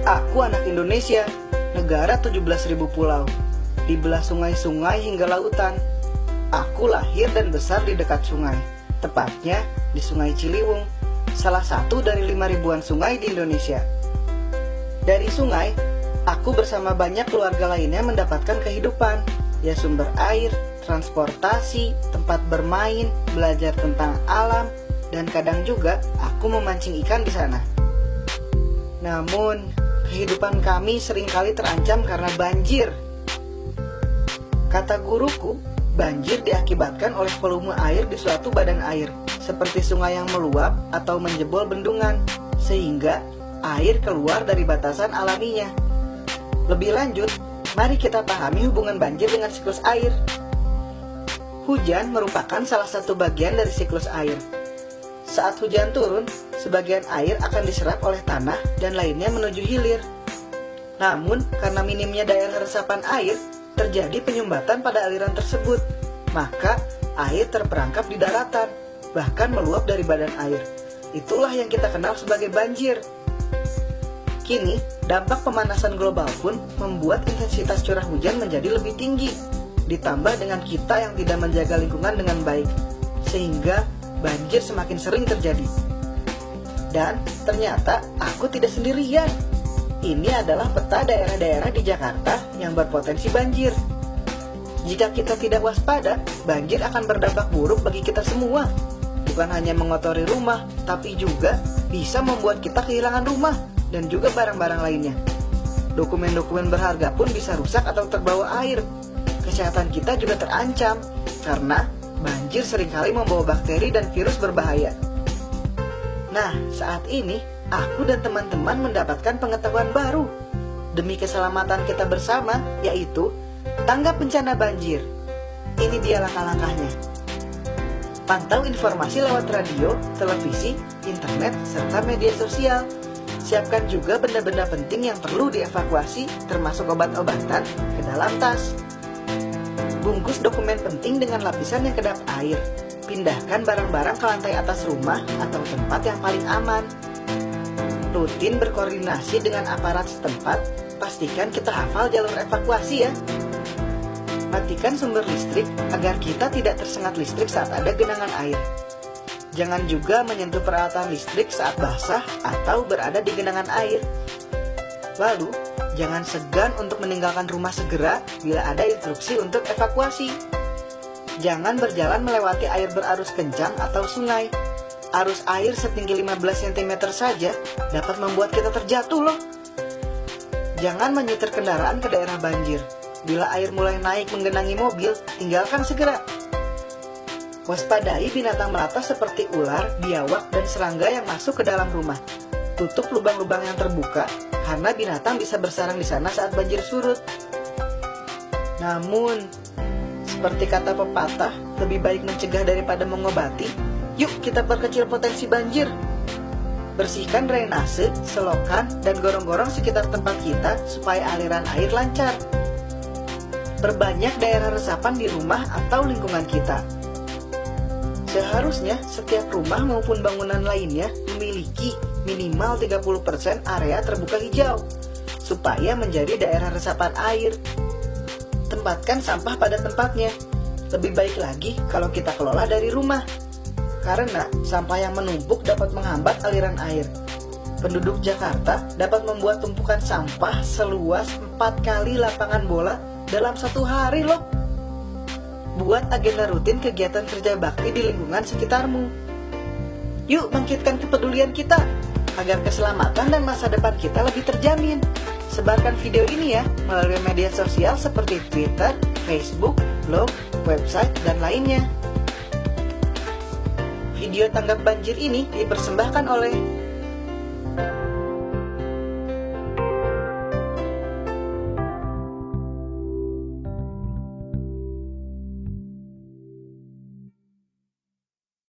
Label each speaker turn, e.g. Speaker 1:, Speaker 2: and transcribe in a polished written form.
Speaker 1: Aku anak Indonesia, negara 17.000 pulau, dibelah sungai-sungai hingga lautan. Aku lahir dan besar di dekat sungai, tepatnya di Sungai Ciliwung, salah satu dari 5 ribuan sungai di Indonesia. Dari sungai, aku bersama banyak keluarga lainnya mendapatkan kehidupan, ya sumber air, transportasi, tempat bermain, belajar tentang alam, dan kadang juga aku memancing ikan di sana. Namun, kehidupan kami seringkali terancam karena banjir. Kata guruku, banjir diakibatkan oleh volume air di suatu badan air, seperti sungai yang meluap atau menjebol bendungan, sehingga air keluar dari batasan alaminya. Lebih lanjut, mari kita pahami hubungan banjir dengan siklus air. Hujan merupakan salah satu bagian dari siklus air. Saat hujan turun, sebagian air akan diserap oleh tanah dan lainnya menuju hilir. Namun, karena minimnya daerah resapan air, terjadi penyumbatan pada aliran tersebut. Maka, air terperangkap di daratan, bahkan meluap dari badan air. Itulah yang kita kenal sebagai banjir. Kini, dampak pemanasan global pun membuat intensitas curah hujan menjadi lebih tinggi, ditambah dengan kita yang tidak menjaga lingkungan dengan baik, sehingga banjir semakin sering terjadi. Dan ternyata aku tidak sendirian. Ini adalah peta daerah-daerah di Jakarta yang berpotensi banjir. Jika kita tidak waspada, banjir akan berdampak buruk bagi kita semua. Bukan hanya mengotori rumah, tapi juga bisa membuat kita kehilangan rumah dan juga barang-barang lainnya. Dokumen-dokumen berharga pun bisa rusak atau terbawa air. Kesehatan kita juga terancam karena banjir seringkali membawa bakteri dan virus berbahaya. Nah, saat ini aku dan teman-teman mendapatkan pengetahuan baru demi keselamatan kita bersama, yaitu tanggap bencana banjir. Ini dia langkah-langkahnya. Pantau informasi lewat radio, televisi, internet, serta media sosial. Siapkan juga benda-benda penting yang perlu dievakuasi, termasuk obat-obatan, ke dalam tas. Bungkus dokumen penting dengan lapisan yang kedap air. Pindahkan barang-barang ke lantai atas rumah atau tempat yang paling aman. Rutin berkoordinasi dengan aparat setempat. Pastikan kita hafal jalur evakuasi ya. Matikan sumber listrik agar kita tidak tersengat listrik saat ada genangan air. Jangan juga menyentuh peralatan listrik saat basah atau berada di genangan air. Lalu, jangan segan untuk meninggalkan rumah segera bila ada instruksi untuk evakuasi. Jangan berjalan melewati air berarus kencang atau sungai. Arus air setinggi 15 cm saja dapat membuat kita terjatuh loh. Jangan menyetir kendaraan ke daerah banjir. Bila air mulai naik menggenangi mobil, tinggalkan segera. Waspadai binatang melata seperti ular, biawak, dan serangga yang masuk ke dalam rumah. Tutup lubang-lubang yang terbuka, karena binatang bisa bersarang di sana saat banjir surut. Namun, seperti kata pepatah, lebih baik mencegah daripada mengobati. Yuk kita perkecil potensi banjir. Bersihkan drainase, selokan, dan gorong-gorong sekitar tempat kita supaya aliran air lancar. Perbanyak daerah resapan di rumah atau lingkungan kita. Seharusnya setiap rumah maupun bangunan lainnya memiliki minimal 30% area terbuka hijau, supaya menjadi daerah resapan air. Tempatkan sampah pada tempatnya. Lebih baik lagi kalau kita kelola dari rumah, karena sampah yang menumpuk dapat menghambat aliran air. Penduduk Jakarta dapat membuat tumpukan sampah seluas 4 kali lapangan bola dalam 1 hari loh. Buat agenda rutin kegiatan kerja bakti di lingkungan sekitarmu. Yuk bangkitkan kepedulian kita agar keselamatan dan masa depan kita lebih terjamin. Sebarkan video ini ya melalui media sosial seperti Twitter, Facebook, blog, website, dan lainnya. Video tanggap banjir ini dipersembahkan oleh